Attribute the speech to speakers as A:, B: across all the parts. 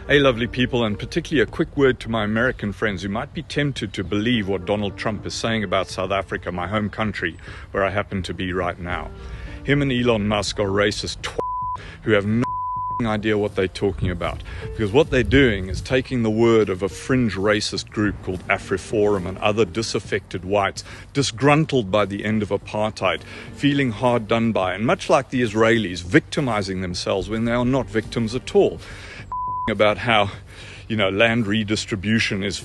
A: Hey lovely people, and particularly a quick word to my American friends who might be tempted to believe what Donald Trump is saying about South Africa, my home country, where I happen to be right now. Him and Elon Musk are racist who have no idea what they're talking about, because what they're doing is taking the word of a fringe racist group called Afriforum and other disaffected whites, disgruntled by the end of apartheid, feeling hard done by, and much like the Israelis, victimizing themselves when they are not victims at all. About how, land redistribution is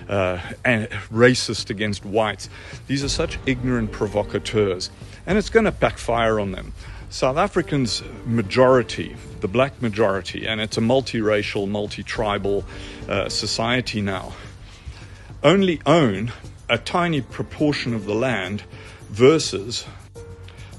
A: racist against whites. These are such ignorant provocateurs, and it's going to backfire on them. South Africans' majority, the black majority, and it's a multiracial, multi-tribal society now, only own a tiny proportion of the land versus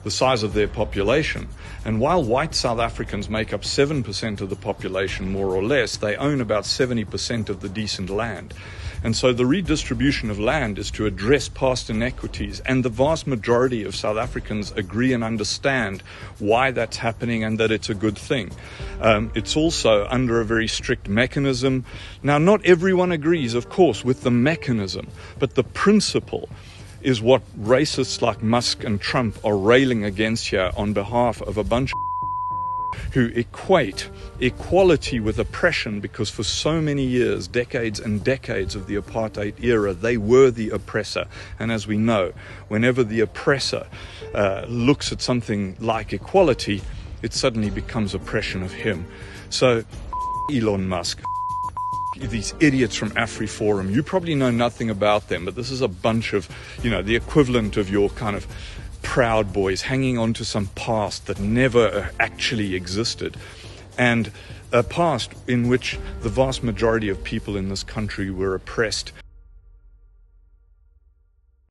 A: the size of their population. And while white South Africans make up 7% of the population, more or less, they own about 70% of the decent land. And so the redistribution of land is to address past inequities, and the vast majority of South Africans agree and understand why that's happening and that it's a good thing. It's also under a very strict mechanism. Now, not everyone agrees, of course, with the mechanism, but the principle is what racists like Musk and Trump are railing against here on behalf of a bunch of who equate equality with oppression, because for so many years, decades and decades of the apartheid era, they were the oppressor. And as we know, whenever the oppressor looks at something like equality, it suddenly becomes oppression of him. So Elon Musk, these idiots from Afriforum, you probably know nothing about them, but this is a bunch of, the equivalent of your kind of Proud Boys hanging on to some past that never actually existed, and a past in which the vast majority of people in this country were oppressed.